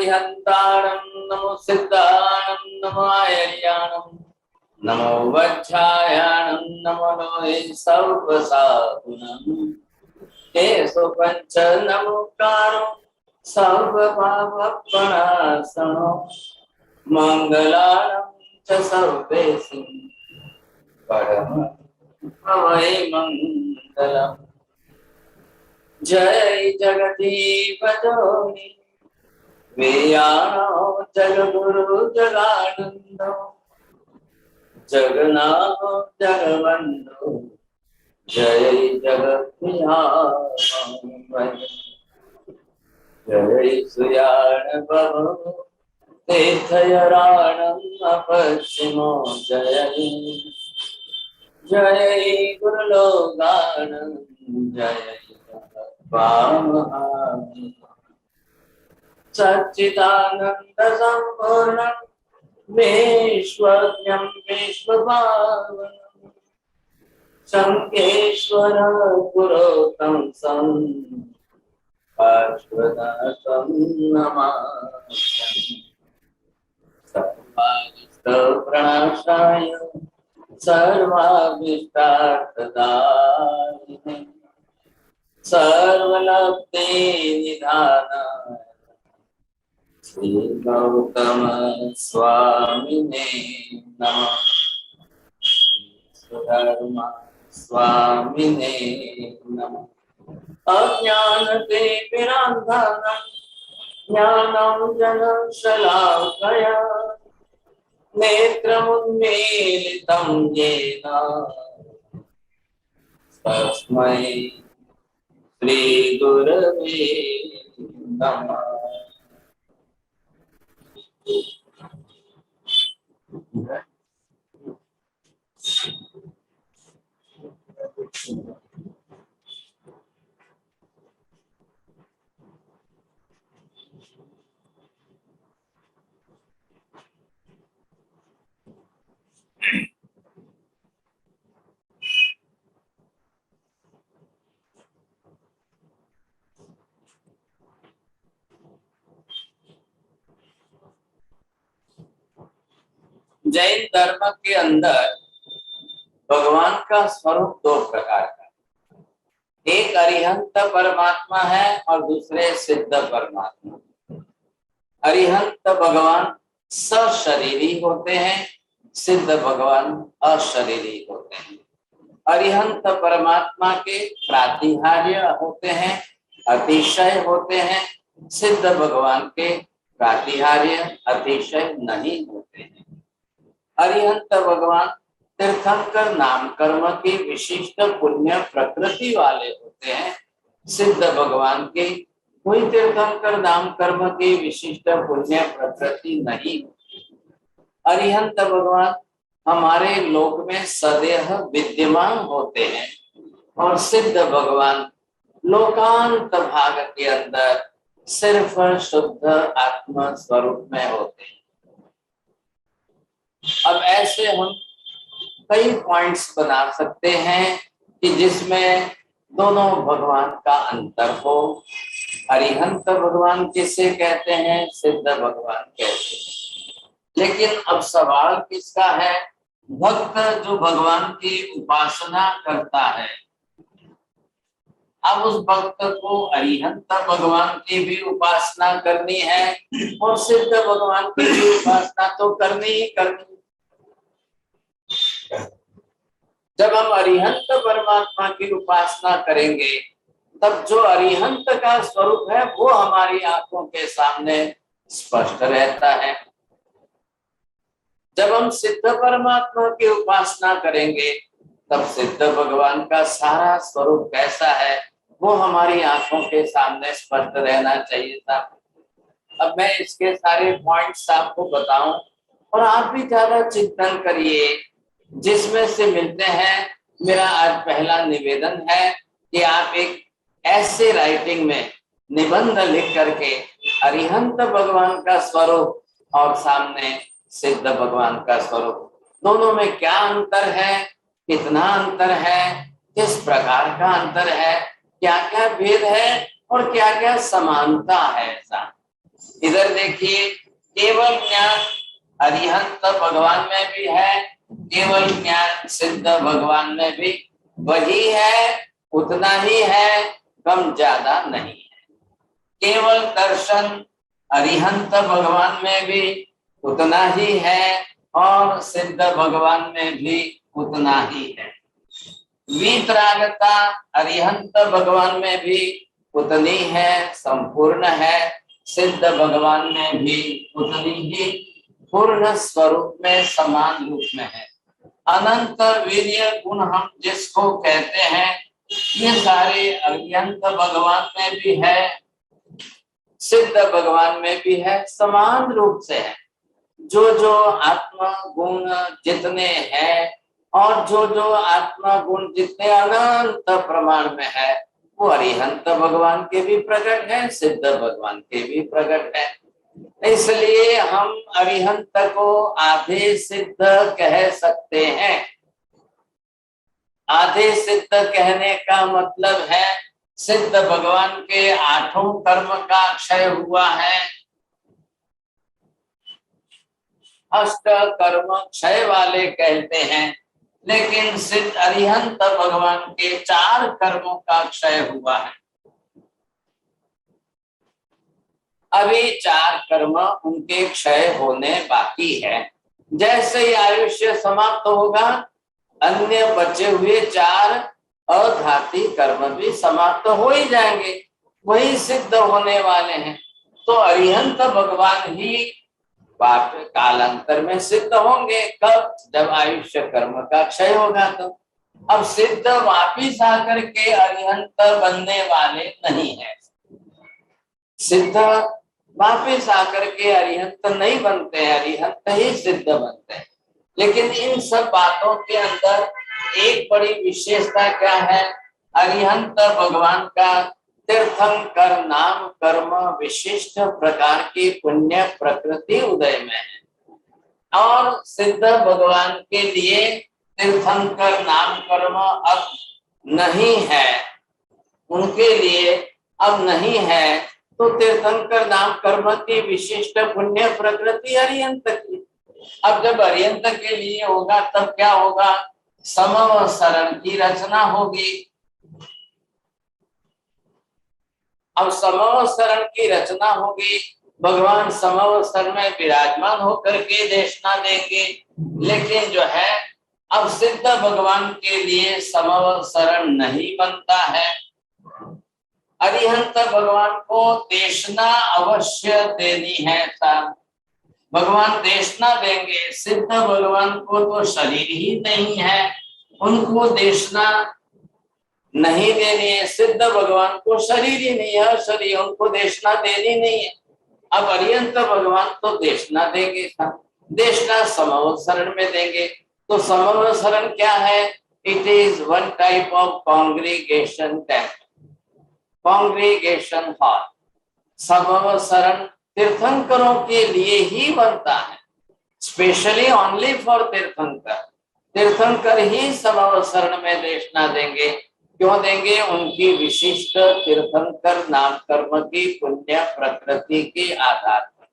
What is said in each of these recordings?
अरिहंताणं नमो सिद्धाणं नमो आयर्याणं नमो वज्रायाणं नमो लोहे सर्वसाधुनं केशो पंच नमोकारो सर्वपापप्रणाशनो मंगलानं च सर्वेषु परम भवै मंगलम्। जय जगदीप जोनि वेयाणो जगगुरु जगानंदो जगन्नाथ जगवंदो जय जगत्यामय जय सुयाण भव तीर्थयराणं अपश्चिमो जय जय गुरुलोगानं जय वामहामि सच्चिदानंद संपूर्ण विश्वज्ञं विश्वभावनं शंकेश्वर पुरोतम सं पार्श्वनाथं नमामि सर्वाभीष्टप्रणाशाय सर्वाभीष्टार्थदायिने सर्वलब्धे निधानाय श्री गौतम स्वामिने नमः। सुधर्मा स्वामिने नमः। अज्ञानतिमिरान्धनं ज्ञानं जनशलाकया नेत्रमुन्मीलितं येन तस्मै श्रीगुरवे नमः। जैन धर्म के अंदर भगवान का स्वरूप दो प्रकार का, एक अरिहंत परमात्मा है और दूसरे सिद्ध परमात्मा। अरिहंत भगवान सशरीरी होते हैं, सिद्ध भगवान अशरीरी होते हैं। अरिहंत परमात्मा के प्रातिहार्य होते हैं, अतिशय होते हैं। सिद्ध भगवान के प्रातिहार्य अतिशय नहीं होते हैं। अरिहंत भगवान तीर्थंकर नाम कर्म की विशिष्ट पुण्य प्रकृति वाले होते हैं। सिद्ध भगवान के कोई तीर्थंकर नाम कर्म की विशिष्ट पुण्य प्रकृति नहीं। अरिहंत भगवान हमारे लोक में सदैव विद्यमान होते हैं और सिद्ध भगवान लोकांत भाग के अंदर सिर्फ शुद्ध आत्म स्वरूप में होते हैं। अब ऐसे हम कई पॉइंट्स बना सकते हैं कि जिसमें दोनों भगवान का अंतर हो। अरिहंत भगवान किसे कहते हैं, सिद्ध भगवान कहते हैं। लेकिन अब सवाल किसका है? भक्त जो भगवान की उपासना करता है, अब उस भक्त को अरिहंत भगवान की भी उपासना करनी है और सिद्ध भगवान की भी उपासना तो करनी ही करनी। जब हम अरिहंत परमात्मा की उपासना करेंगे तब जो अरिहंत का स्वरूप है वो हमारी आंखों के सामने स्पष्ट रहता है। जब हम सिद्ध परमात्मा की उपासना करेंगे तब सिद्ध भगवान का सारा स्वरूप कैसा है वो हमारी आंखों के सामने स्पष्ट रहना चाहिए था। अब मैं इसके सारे पॉइंट्स आपको बताऊं और आप भी ज्यादा चिंतन करिए, जिसमें से मिलते हैं। मेरा आज पहला निवेदन है कि आप एक ऐसे राइटिंग में निबंध लिख करके अरिहंत भगवान का स्वरूप और सामने सिद्ध भगवान का स्वरूप, दोनों में क्या अंतर है, कितना अंतर है, किस प्रकार का अंतर है, क्या क्या भेद है और क्या क्या समानता है, ऐसा इधर देखिए, केवल ज्ञान अरिहंत भगवान में भी है, केवल ज्ञान सिद्ध भगवान में भी वही है, उतना ही है, कम ज्यादा नहीं है। केवल दर्शन अरिहंत भगवान में भी उतना ही है और सिद्ध भगवान में भी उतना ही है। वीतरागता अरिहंत भगवान में भी उतनी है, संपूर्ण है, सिद्ध भगवान में भी उतनी ही पूर्ण स्वरूप में समान रूप में है। अनंत वीर्य गुण हम जिसको कहते हैं, ये सारे अरिहंत भगवान में भी है, सिद्ध भगवान में भी है, समान रूप से है। जो जो आत्मा गुण जितने हैं और जो जो आत्मा गुण जितने अनंत प्रमाण में है, वो अरिहंत भगवान के भी प्रकट है, सिद्ध भगवान के भी प्रकट है। इसलिए हम अरिहंत को आधे सिद्ध कह सकते हैं। आधे सिद्ध कहने का मतलब है सिद्ध भगवान के आठों कर्म का क्षय हुआ है, अष्ट कर्म क्षय वाले कहते हैं, लेकिन सिद्ध अरिहंत भगवान के 4 कर्मों का क्षय हुआ है। अभी 4 कर्म उनके क्षय होने बाकी है। जैसे ही आयुष्य समाप्त होगा, अन्य बचे हुए 4 अघाती कर्म भी समाप्त हो ही जाएंगे, वही सिद्ध होने वाले हैं। तो अरिहंत भगवान ही कालांतर में सिद्ध होंगे। कब? जब आयुष्य कर्म का क्षय होगा। तो अब सिद्ध वापिस आकर के अरिहंत बनने वाले नहीं है। सिद्ध वापिस आकर के अरिहंत नहीं बनते हैं, अरिहंत ही सिद्ध बनते हैं। लेकिन इन सब बातों के अंदर एक बड़ी विशेषता क्या है? अरिहंत भगवान का तीर्थंकर नाम कर्म विशिष्ट प्रकार की पुण्य प्रकृति उदय में है, और सिद्ध भगवान के लिए तीर्थंकर नाम कर्म अब नहीं है, उनके लिए अब नहीं है। तो तीर्थंकर नाम कर्म की विशिष्ट पुण्य प्रकृति अरिहंत की। अब जब अरिहंत के लिए होगा तब क्या होगा? समवसरण की रचना होगी। अब समवसरण की रचना होगी, भगवान समवसरण में विराजमान होकर के देशना देंगे। लेकिन जो है, अब सिद्ध भगवान के लिए समवसरण नहीं बनता है। अरिहंत भगवान को देशना अवश्य देनी है। भगवान देशना देंगे। सिद्ध भगवान को तो शरीर ही नहीं है, उनको देशना नहीं देनी है। सिद्ध भगवान को शरीर ही नहीं है, शरीर, उनको देशना देनी नहीं है। अब अरिहंत भगवान तो देशना देंगे, देशना समवसरण में देंगे। तो समवसरण क्या है? It is one type of congregation temple, congregation hall. समवसरण तीर्थंकरों के लिए ही बनता है, स्पेशली ओनली फॉर तीर्थंकर। तीर्थंकर ही समवसरण में देशना देंगे। क्यों देंगे? उनकी विशिष्ट तीर्थंकर नाम कर्म की पुण्य प्रकृति के आधार पर।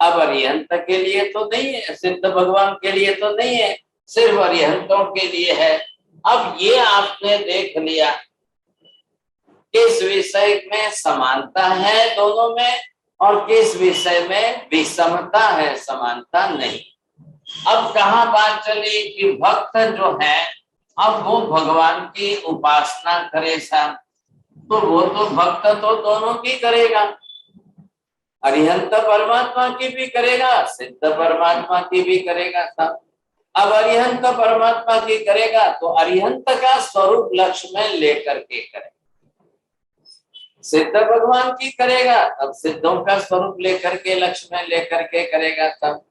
अब अरिहंत के लिए तो नहीं है, सिद्ध भगवान के लिए तो नहीं है, सिर्फ अरिहंतों के लिए है। अब ये आपने देख लिया, किस विषय में समानता है दोनों में और किस विषय में विषमता है, समानता नहीं। अब कहाँ बात चली कि भक्त जो है, अब वो भगवान की उपासना करे साहब, तो वो तो भक्त तो दोनों की करेगा, अरिहंत परमात्मा की भी करेगा, सिद्ध परमात्मा की भी करेगा साहब। अब अरिहंत परमात्मा की करेगा तो अरिहंत का स्वरूप लक्ष्य में लेकर के करेगा। सिद्ध भगवान की करेगा तब सिद्धों का स्वरूप लेकर के लक्ष्य में लेकर के करेगा तब।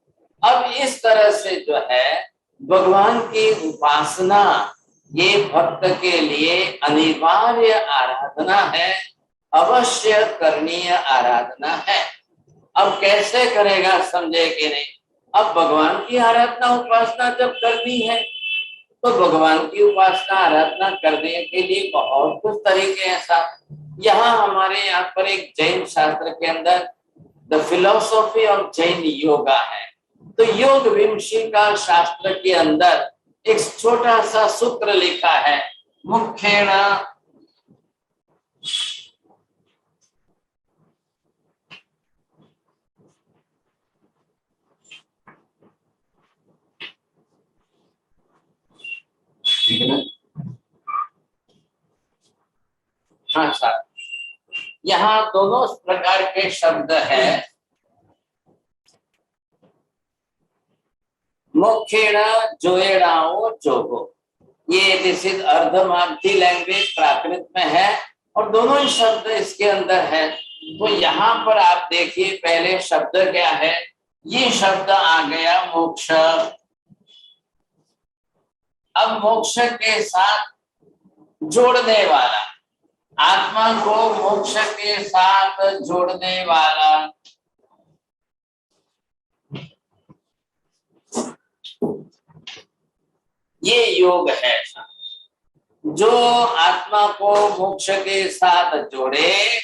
अब इस तरह से जो है भगवान की उपासना ये भक्त के लिए अनिवार्य आराधना है, अवश्य करणीय आराधना है। अब कैसे करेगा समझे कि नहीं? अब भगवान की आराधना उपासना जब करनी है तो भगवान की उपासना आराधना करने के लिए बहुत कुछ तरीके हैं साहब। यहाँ हमारे यहाँ पर एक जैन शास्त्र के अंदर the philosophy of Jain yoga है। तो योग विमशिका शास्त्र के अंदर एक छोटा सा सूत्र लिखा है, मुख्येण हाँ सर, यहाँ दोनों प्रकार के शब्द है। मुख्येण जोएडाओ जोगो, ये दिस इज अर्धमागधी लैंग्वेज, प्राकृत में है और दोनों ही शब्द इसके अंदर है। तो यहाँ पर आप देखिए पहले शब्द क्या है, ये शब्द आ गया मोक्ष। अब मोक्ष के साथ जोड़ने वाला, आत्मा को मोक्ष के साथ जोड़ने वाला ये योग है। जो आत्मा को मोक्ष के साथ जोड़े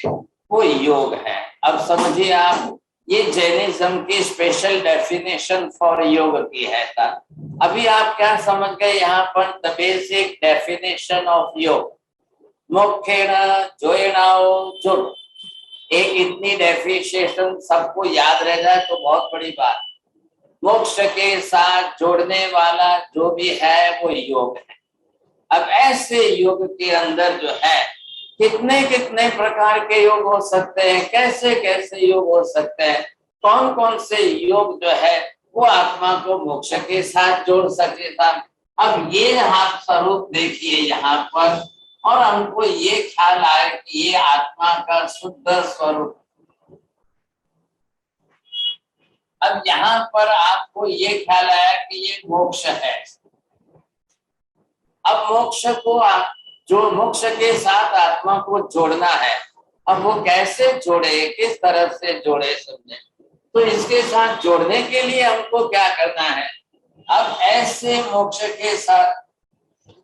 वो योग है। अब समझिए आप, ये जैनिज्म की स्पेशल डेफिनेशन फॉर योग की है सर। अभी आप क्या समझ गए यहाँ पर, द बेसिक डेफिनेशन ऑफ योग, मोक्षेण जोएणाओ जोड़। एक इतनी डेफिनेशन सबको याद रह जाए तो बहुत बड़ी बात। मोक्ष के साथ जोड़ने वाला जो भी है वो योग है। अब ऐसे योग के अंदर जो है कितने कितने प्रकार के योग हो सकते हैं, कैसे कैसे योग हो सकते हैं, कौन कौन से योग जो है वो आत्मा को मोक्ष के साथ जोड़ सकेगा। अब ये हाथ स्वरूप देखिए यहाँ पर, और हमको ये ख्याल आए कि ये आत्मा का शुद्ध स्वरूप। अब यहाँ पर आपको ये ख्याल आया कि ये मोक्ष है। अब मोक्ष को जो मोक्ष के साथ आत्मा को जोड़ना है, अब वो कैसे जोड़े, किस तरह से जोड़े समझे। तो इसके साथ जोड़ने के लिए हमको क्या करना है, अब ऐसे मोक्ष के साथ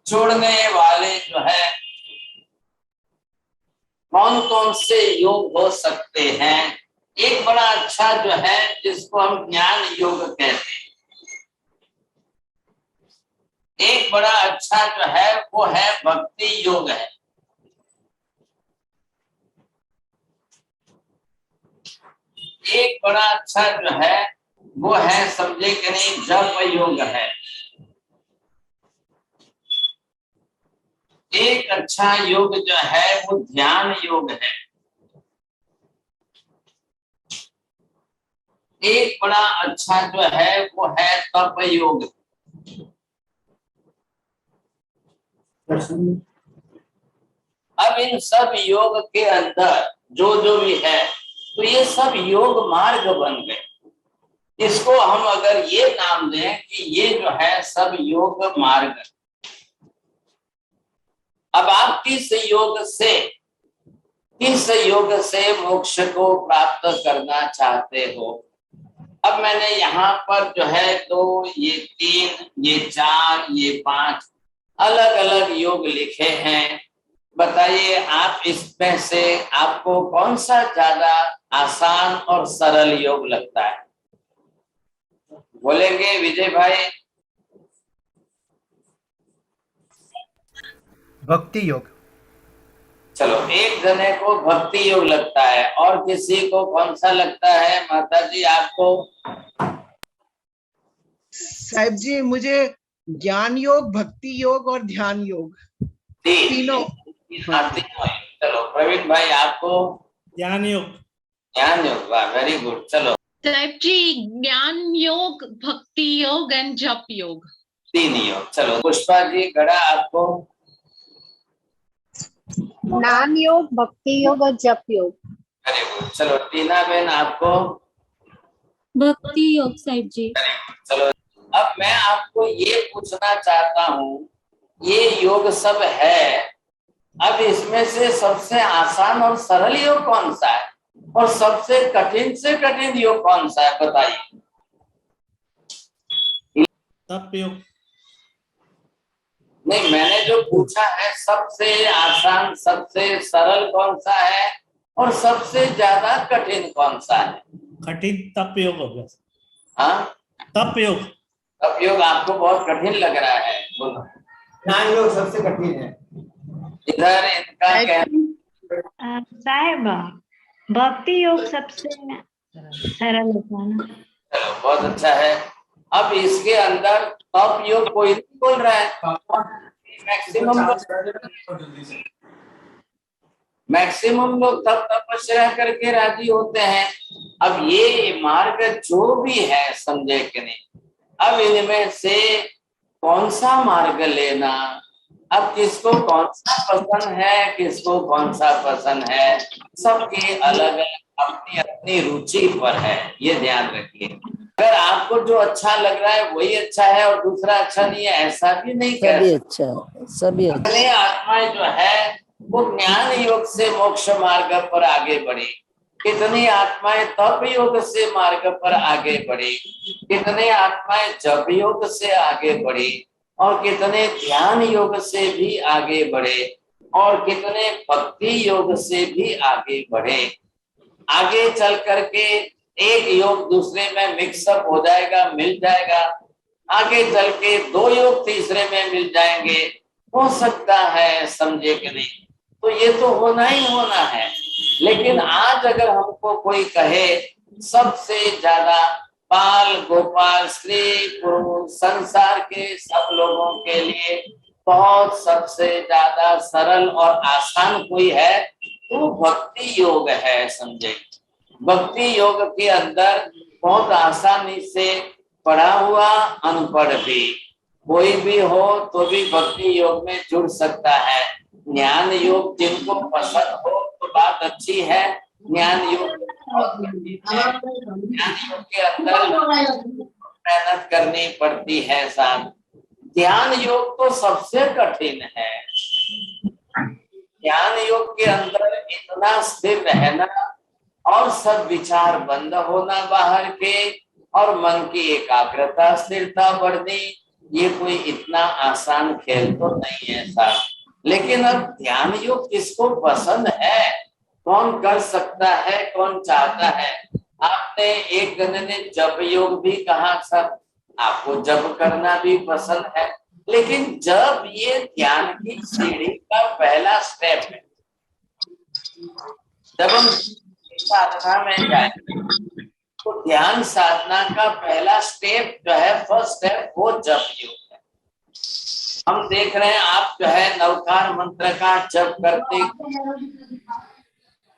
जोड़ने वाले जो है कौन कौन से योग हो सकते हैं। एक बड़ा अच्छा जो है जिसको हम ज्ञान योग कहते हैं, एक बड़ा अच्छा जो है वो है भक्ति योग है। एक बड़ा अच्छा जो है वो है, समझे कि नहीं, जप योग है। एक अच्छा योग जो है वो ध्यान योग है। एक बड़ा अच्छा जो है वो है तप योग। अब इन सब योग के अंदर जो जो भी है, तो ये सब योग मार्ग बन गए। इसको हम अगर ये नाम दें कि ये जो है सब योग मार्ग। अब आप किस योग से मोक्ष को प्राप्त करना चाहते हो। अब मैंने यहाँ पर जो है 2, ये 3, ये 4, ये 5 अलग अलग योग लिखे हैं। बताइए आप इसमें से आपको कौन सा ज्यादा आसान और सरल योग लगता है, बोलेंगे विजय भाई। भक्ति योग। चलो, एक जने को भक्ति योग लगता है, और किसी को कौन सा लगता है माता जी आपको। साहिब जी मुझे ज्ञान योग, भक्ति योग और ध्यान योग तीनों। चलो प्रवीण भाई आपको ज्ञान योग। ज्ञान योग, वाह वेरी गुड। चलो साहिब जी ज्ञान योग, भक्ति योग एंड जप योग, 3 योग। चलो पुष्पा जी गड़ा आपको ज्ञान योग, भक्ति योग और जप योग। Very good. चलो टीना बहन आपको भक्ति योग साहिब जी। चलो अब मैं आपको ये पूछना चाहता हूँ, ये योग सब है, अब इसमें से सबसे आसान और सरल योग कौन सा है और सबसे कठिन से कठिन योग कौन सा है, बताइए। तप योग। नहीं, मैंने जो पूछा है सबसे आसान सबसे सरल कौन सा है और सबसे ज्यादा कठिन कौन सा है। कठिन तप योग हो गया। हाँ, तप योग। तप योग आपको बहुत कठिन लग रहा है, बोलो। ज्ञान योग सबसे कठिन है। इधर इनका क्या, साहेब भक्ति योग सबसे सरल होता है ना। चलो बहुत अच्छा है। अब इसके अंदर तप योग कोई नहीं बोल रहा है, मैक्सिमम लोग तब तपस्या करके राजी होते हैं। अब ये मार्ग जो भी है, समझे कि नहीं, अब इनमें से कौन सा मार्ग लेना, अब किसको कौन सा पसंद है, किसको कौन सा पसंद है, सबके अलग अलग अपनी अपनी रुचि पर है, ये ध्यान रखिए। अगर आपको जो अच्छा लग रहा है वही अच्छा है और दूसरा अच्छा नहीं है, ऐसा भी नहीं कह सभी सकते। अच्छा, सभी अच्छा। कितनी आत्माएं जो है वो ज्ञान योग से मोक्ष मार्ग पर आगे बढ़ी, कितनी आत्माएं तप योग से मार्ग पर आगे बढ़ी, कितने आत्माएं जप योग से आगे बढ़ी, और कितने ध्यान योग से भी आगे बढ़े, और कितने भक्ति योग से भी आगे बढ़े। आगे चल करके एक योग दूसरे में मिक्सअप हो जाएगा, मिल जाएगा, आगे चल के दो योग तीसरे में मिल जाएंगे, हो सकता है, समझे कि नहीं। तो ये तो होना ही होना है। लेकिन आज अगर हमको कोई कहे सबसे ज्यादा बाल गोपाल स्त्री पुरुष संसार के सब लोगों के लिए बहुत सबसे ज्यादा सरल और आसान कोई है तो भक्ति योग है, समझे। भक्ति योग के अंदर बहुत आसानी से पढ़ा हुआ अनपढ़ भी कोई भी हो तो भी भक्ति योग में जुड़ सकता है। ज्ञान योग जिनको पसंद हो तो बात अच्छी है, ज्ञान योग बहुत कठिन है। ज्ञान योग के अंदर मेहनत करनी पड़ती है साहब। ध्यान योग तो सबसे कठिन है। ज्ञान योग के अंदर इतना स्थिर रहना और सब विचार बंद होना बाहर के, और मन की एकाग्रता स्थिरता बढ़नी, ये कोई इतना आसान खेल तो नहीं है साहब। लेकिन अब ध्यान योग किसको पसंद है, कौन कर सकता है, कौन चाहता है। आपने एक जन ने जप योग भी कहा सब, आपको जप करना भी पसंद है, लेकिन जब ये ध्यान की सीढ़ी का पहला स्टेप है, जब हम साधना में जाएंगे तो ध्यान साधना का पहला स्टेप जो है, फर्स्ट स्टेप, वो जप योग है। हम देख रहे हैं आप जो है नवकार मंत्र का जप करते,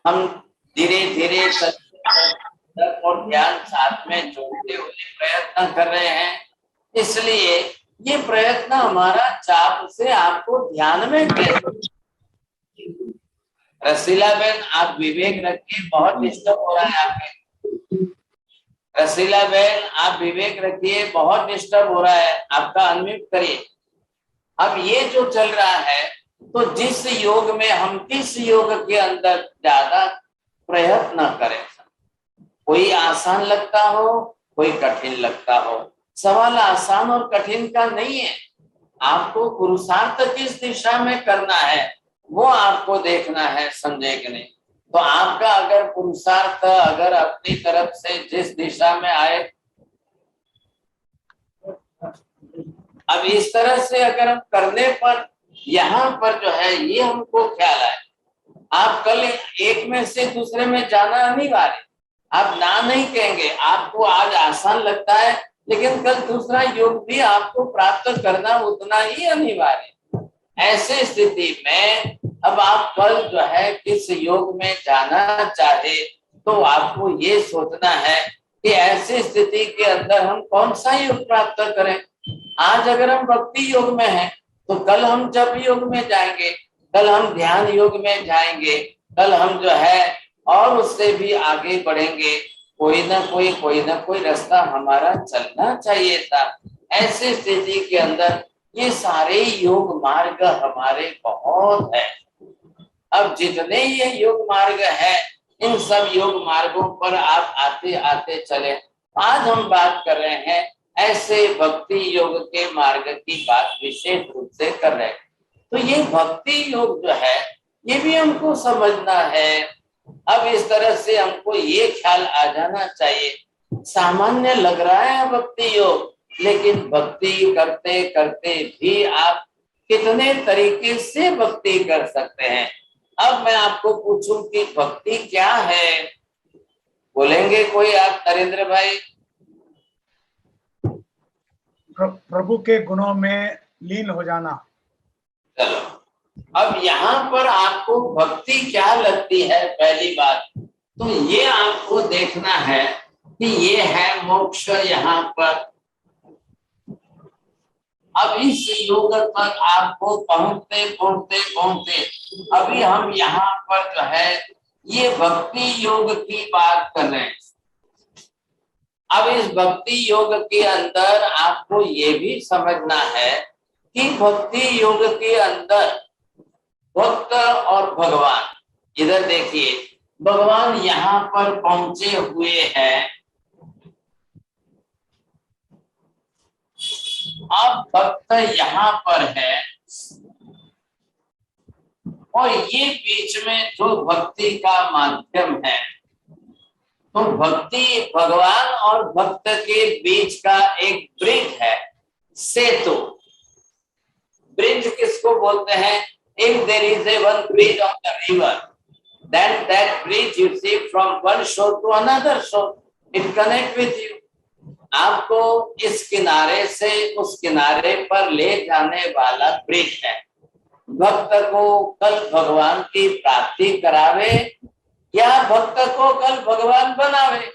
हम धीरे धीरे जप और ध्यान साथ में जोड़ते हुए प्रयत्न कर रहे हैं। इसलिए ये प्रयत्न हमारा चाप से आपको ध्यान में कैसे। रसीला बहन आप विवेक रखिए, बहुत डिस्टर्ब हो रहा है आपके। रसीला बहन आप विवेक रखिए, बहुत डिस्टर्ब हो रहा है आपका, अनम्यूट करिए। अब ये जो चल रहा है तो जिस योग में हम किस योग के अंदर ज्यादा प्रयत्न करें, कोई आसान लगता हो कोई कठिन लगता हो, सवाल आसान और कठिन का नहीं है। आपको पुरुषार्थ किस दिशा में करना है वो आपको देखना है, समझे कि नहीं। तो आपका अगर पुरुषार्थ अगर अपनी तरफ से जिस दिशा में आए, अब इस तरह से अगर हम करने पर यहाँ पर जो है ये हमको ख्याल आए, आप कल एक में से दूसरे में जाना अनिवार्य, आप ना नहीं कहेंगे। आपको आज आसान लगता है लेकिन कल दूसरा योग भी आपको प्राप्त करना उतना ही अनिवार्य। ऐसे स्थिति में अब आप कल जो है किस योग में जाना चाहे तो आपको ये सोचना है कि ऐसी स्थिति के अंदर हम कौन सा योग प्राप्त करें। आज अगर हम भक्ति योग में हैं तो कल हम जप योग में जाएंगे, कल हम ध्यान योग में जाएंगे, कल हम जो है और उससे भी आगे बढ़ेंगे। कोई ना कोई रास्ता हमारा चलना चाहिए था। ऐसी स्थिति के अंदर ये सारे योग मार्ग हमारे बहुत है। अब जितने ये योग मार्ग है इन सब योग मार्गों पर आप आते आते चले। आज हम बात कर रहे हैं ऐसे भक्ति योग के मार्ग की बात विशेष रूप से कर रहे हैं। तो ये भक्ति योग जो है ये भी हमको समझना है अब इस तरह से हमको ये ख्याल आ जाना चाहिए, सामान्य लग रहा है भक्ति योग, लेकिन भक्ति करते करते भी आप कितने तरीके से भक्ति कर सकते हैं। अब मैं आपको पूछूं कि भक्ति क्या है, बोलेंगे कोई आप? नरेंद्र भाई। प्रभु के गुणों में लीन हो जाना। चलो, अब यहाँ पर आपको भक्ति क्या लगती है? पहली बात तो ये आपको देखना है कि ये है मोक्ष यहाँ पर। अब इस योग तक आपको पहुंचते पहुंचते पहुंचते अभी हम यहाँ पर जो है ये भक्ति योग की बात कर रहे हैं। अब इस भक्ति योग के अंदर आपको ये भी समझना है कि भक्ति योग के अंदर भक्त और भगवान, इधर देखिए, भगवान यहाँ पर पहुंचे हुए हैं। अब भक्त यहाँ पर है और ये बीच में जो भक्ति का माध्यम है, तो भक्ति भगवान और भक्त के बीच का एक ब्रिज है, सेतु। ब्रिज किसको बोलते हैं? If there is a one bridge on the river, then that bridge you see from one shore to another shore, it connect with you. आपको इस किनारे से उस किनारे पर ले जाने वाला ब्रिज है। भक्त को कल भगवान की प्राप्ति करावे या भक्त को कल भगवान बनावे,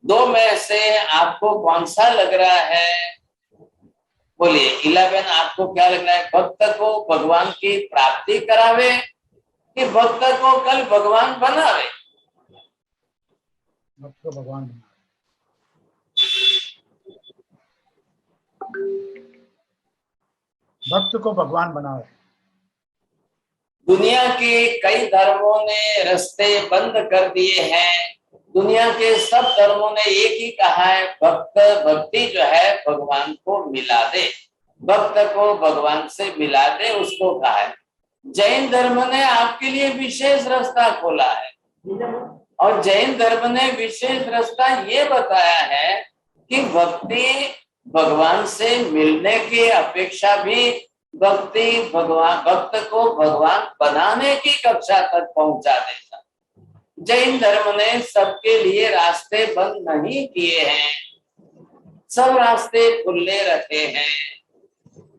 दो में से आपको कौन सा लग रहा है? बोलिए 11, आपको क्या लग रहा है? भक्त को भगवान की प्राप्ति करावे कि भक्त को कल भगवान बनावे? भक्त को भगवान बनावे। भक्त को भगवान बनावे। दुनिया के कई धर्मों ने रास्ते बंद कर दिए हैं। दुनिया के सब धर्मों ने एक ही कहा है, भक्ति जो है भगवान को मिला दे, भक्त को भगवान से मिला दे, उसको कहा है। जैन धर्म ने आपके लिए विशेष रास्ता खोला है और जैन धर्म ने विशेष रास्ता ये बताया है कि भक्ति भगवान से मिलने की अपेक्षा भी भक्ति भक्त को भगवान बनाने की कक्षा तक पहुंचा देता। जैन धर्म ने सबके लिए रास्ते बंद नहीं किए हैं, सब रास्ते खुले रखे हैं।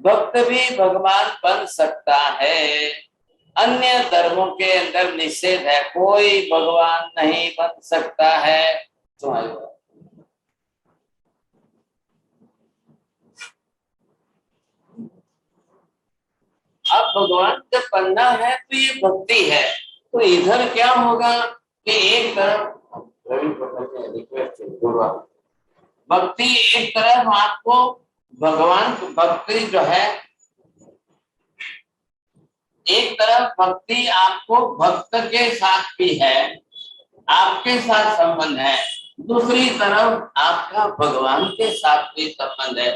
भक्त भी भगवान बन सकता है। अन्य धर्मों के अंदर निषेध है, कोई भगवान नहीं बन सकता है। अब भगवान जब बनना है तो ये भक्ति है। तो इधर क्या होगा कि एक तरफ भक्ति, एक तरफ आपको भगवान भक्ति जो है, एक तरफ भक्ति आपको भक्त के साथ भी है, आपके साथ संबंध है, दूसरी तरफ आपका भगवान के साथ भी संबंध है।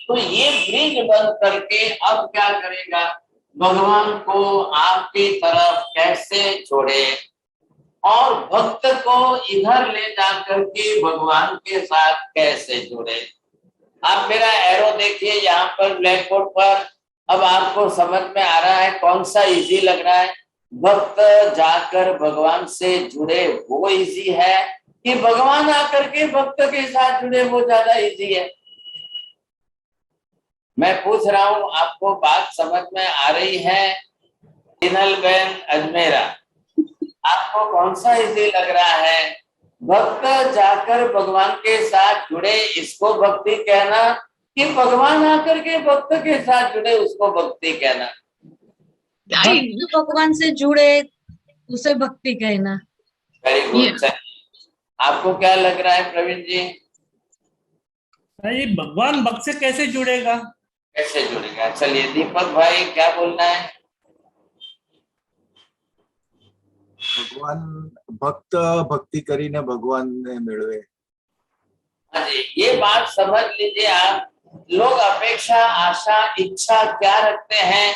तो ये ब्रिज बंद करके अब क्या करेगा? भगवान को आपकी तरफ कैसे जोड़े और भक्त को इधर ले जाकर के भगवान के साथ कैसे जोड़े। आप मेरा एरो देखिए यहाँ पर ब्लैक बोर्ड पर। अब आपको समझ में आ रहा है कौन सा इजी लग रहा है? भक्त जाकर भगवान से जुड़े वो इजी है कि भगवान आकर के भक्त के साथ जुड़े वो ज्यादा इजी है? मैं पूछ रहा हूं, आपको बात समझ में आ रही है? दिनल बेन अजमेरा, आपको कौन सा इजी लग रहा है? भक्त जाकर भगवान के साथ जुड़े इसको भक्ति कहना कि भगवान आकर के भक्त के साथ जुड़े उसको भक्ति कहना? भगवान से जुड़े उसे भक्ति कहना। Very good. आपको क्या लग रहा है प्रवीण जी? भाई भगवान भक्त से कैसे जुड़ेगा? कैसे जुड़ेगा? चलिए दीपक भाई क्या बोलना है? भगवान भक्त भक्ति કરીને भगवानને મેળવે। हाँ जी, ये बात समझ लीजिए आप। लोग अपेक्षा, आशा, इच्छा क्या रखते हैं?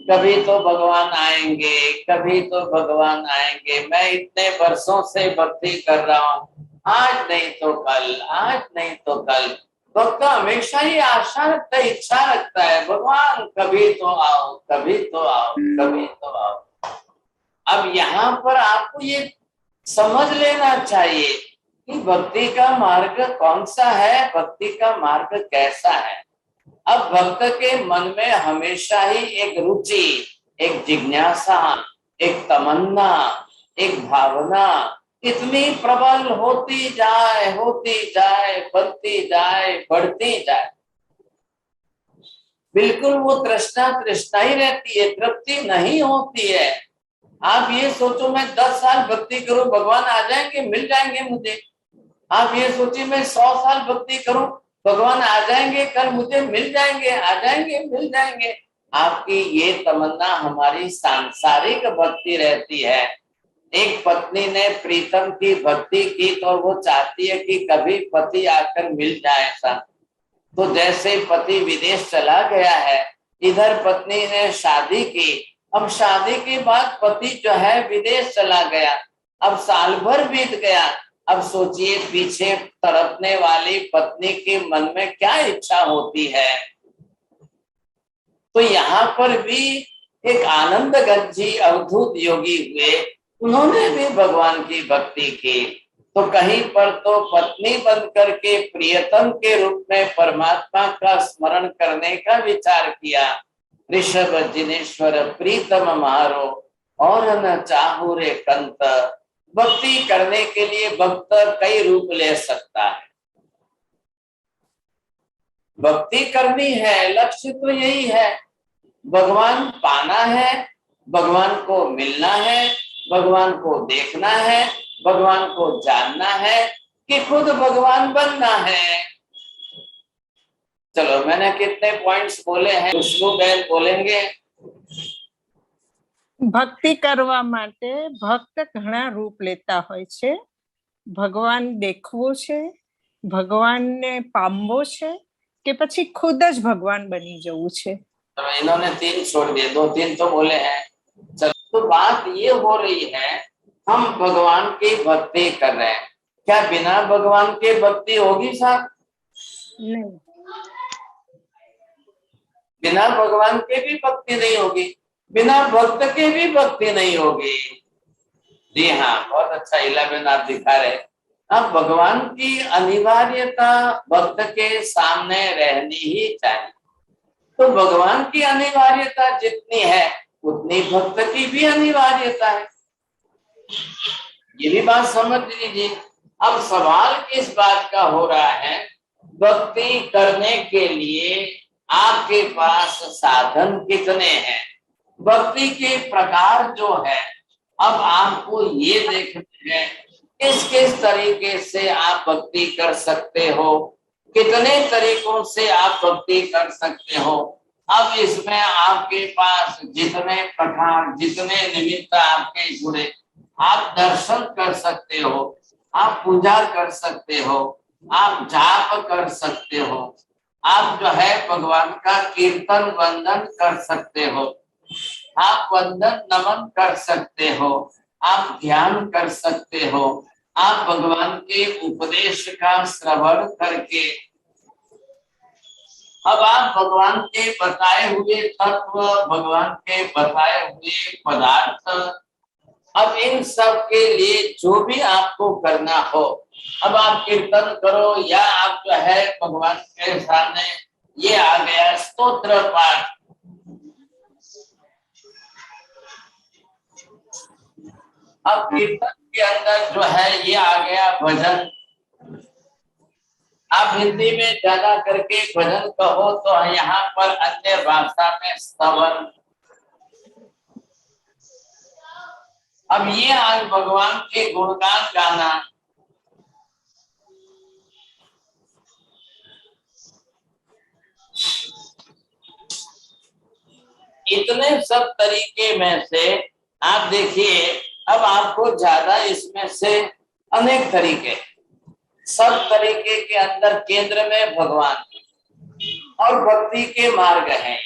कभी तो भगवान आएंगे, कभी तो भगवान आएंगे, मैं इतने वर्षों से भक्ति कर रहा हूँ, आज नहीं तो कल, आज नहीं तो कल। भक्त हमेशा ही आशा रखता है, इच्छा रखता है, भगवान कभी तो आओ, कभी तो आओ, कभी तो आओ। अब यहाँ पर आपको ये समझ लेना चाहिए कि भक्ति का मार्ग कौन सा है, भक्ति का मार्ग कैसा है। अब भक्त के मन में हमेशा ही एक रुचि, एक जिज्ञासा, एक तमन्ना, एक भावना इतनी प्रबल होती जाए, बनती जाए, बढ़ती जाए, बिल्कुल वो तृष्णा ही रहती है, तृप्ति नहीं होती है। आप ये सोचो मैं 10 साल भक्ति करूं, भगवान आ जाएंगे, मिल जाएंगे मुझे। आप ये सोचिए मैं 100 साल भक्ति करूं, भगवान आ जाएंगे, कल मुझे मिल जाएंगे, आ जाएंगे, मिल जाएंगे। आपकी ये तमन्ना हमारी सांसारिक भक्ति रहती है। एक पत्नी ने प्रीतम की भक्ति की तो वो चाहती है कि कभी पति आकर मिल जाए ऐसा। तो जैसे पति विदेश चला गया है, इधर पत्नी ने शादी की, अब शादी के बाद पति जो है विदेश चला गया, अब साल भर बीत गया। अब सोचिए पीछे तड़पने वाली पत्नी के मन में क्या इच्छा होती है। तो यहाँ पर भी एक आनंद गंजी अवधूत योगी हुए, उन्होंने भी भगवान की भक्ति की। तो कहीं पर तो पत्नी बन करके प्रियतम के रूप में परमात्मा का स्मरण करने का विचार किया। ऋषभ जिनेश्वर प्रीतम मारो और न चाहू रे कंत। भक्ति करने के लिए भक्त कई रूप ले सकता है। भक्ति करनी है, लक्ष्य तो यही है, भगवान पाना है, भगवान को मिलना है, भगवान को देखना है, भगवान को जानना है कि खुद भगवान बनना है। चलो मैंने कितने पॉइंट्स बोले हैं, खुशबू बहन बोलेंगे। ભક્તિ કરવા માટે ભક્ત ઘણા રૂપ લેતા હોય છે। ભગવાન દેખવો છે, ભગવાનને પામવો છે કે પછી ખુદ જ ભગવાન બની જવું છે। तो इन्होंने 3 छोड़ दिए, 2-3 तो बोले हैं। चलो तो बात ये हो रही है, हम भगवान की भक्ति कर रहे हैं, क्या बिना भगवान के भक्ति होगी साहब? नहीं, बिना भगवान के भी भक्ति नहीं होगी, बिना भक्त के भी भक्ति नहीं होगी। जी हाँ, बहुत अच्छा इलाबेन आप दिखा रहे। अब भगवान की अनिवार्यता भक्त के सामने रहनी ही चाहिए। तो भगवान की अनिवार्यता जितनी है उतनी भक्त की भी अनिवार्यता है, ये भी बात समझ लीजिए। अब सवाल किस बात का हो रहा है, भक्ति करने के लिए आपके पास साधन कितने हैं, भक्ति के प्रकार जो है। अब आपको ये देखना है किस किस तरीके से आप भक्ति कर सकते हो, कितने तरीकों से आप भक्ति कर सकते हो। अब इसमें आपके पास जितने प्रकार, जितने निमित्त आपके जुड़े, आप दर्शन कर सकते हो, आप पूजा कर सकते हो, आप जाप कर सकते हो, आप जो है भगवान का कीर्तन वंदन कर सकते हो, आप वंदन नमन कर सकते हो, आप ध्यान कर सकते हो, आप भगवान के उपदेश का श्रवण करके अब आप भगवान के बताए हुए तत्व, भगवान के बताए हुए पदार्थ, अब इन सब के लिए जो भी आपको करना हो, अब आप कीर्तन करो या आप जो है भगवान के सामने, ये आ गया स्तोत्र पाठ, अब कीर्तन के अंदर जो है ये आ गया भजन। आप हिंदी में ज्यादा करके भजन कहो तो यहाँ पर अन्य भाषा में स्तवन। अब ये आज भगवान के गुणगान गाना, इतने सब तरीके में से आप देखिए। अब आपको ज्यादा इसमें से अनेक तरीके, सब तरीके के अंदर केंद्र में भगवान और भक्ति के मार्ग हैं।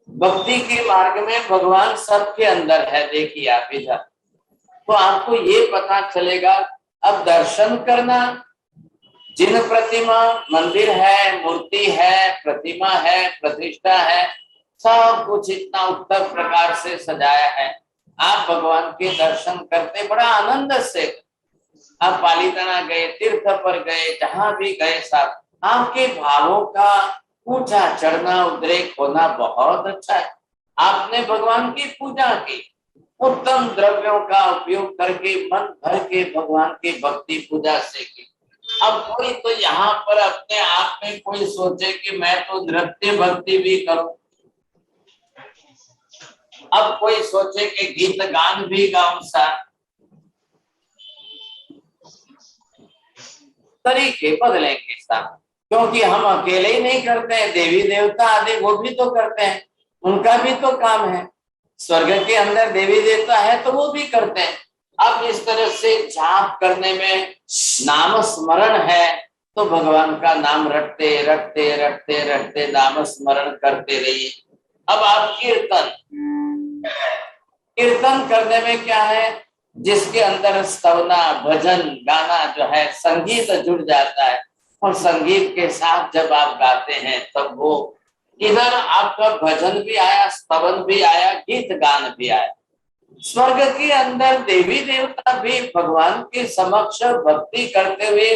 भक्ति के मार्ग में भगवान सबके अंदर है। देखिए आप इधर, तो आपको ये पता चलेगा। अब दर्शन करना, जिन प्रतिमा मंदिर है, मूर्ति है, प्रतिमा है, प्रतिष्ठा है, सब कुछ इतना उत्तम प्रकार से सजाया है। आप भगवान के दर्शन करते बड़ा आनंद से। आप पालीताना गए, तीर्थ पर गए, जहां भी गए साहब, आपके भावों का ऊंचा चढ़ना, उद्रेक होना बहुत अच्छा है। आपने भगवान की पूजा की, उत्तम द्रव्यों का उपयोग करके मन भर के भगवान की भक्ति पूजा से की। अब कोई तो यहाँ पर अपने आप में कोई सोचे कि मैं तो नृत्य भक्ति भी करूं, अब कोई सोचे कि गीत गान भी गाऊं सा, तरीके बदलेंगे साहब, क्योंकि हम अकेले ही नहीं करते हैं, देवी देवता आदि वो भी तो करते हैं, उनका भी तो काम है। स्वर्ग के अंदर देवी देवता है तो वो भी करते हैं। अब इस तरह से जाप करने में नाम स्मरण है तो भगवान का नाम रटते रटते रटते रटते नाम स्मरण करते रहिए। अब आप कीर्तन, कीर्तन करने में क्या है, जिसके अंदर स्तवना, भजन, गाना जो है, संगीत जुड़ जाता है, और संगीत के साथ जब आप गाते हैं तब वो इधर आपका भजन भी आया, स्तवन भी आया, गीत गान भी आया। स्वर्ग के अंदर देवी देवता भी भगवान के समक्ष भक्ति करते हुए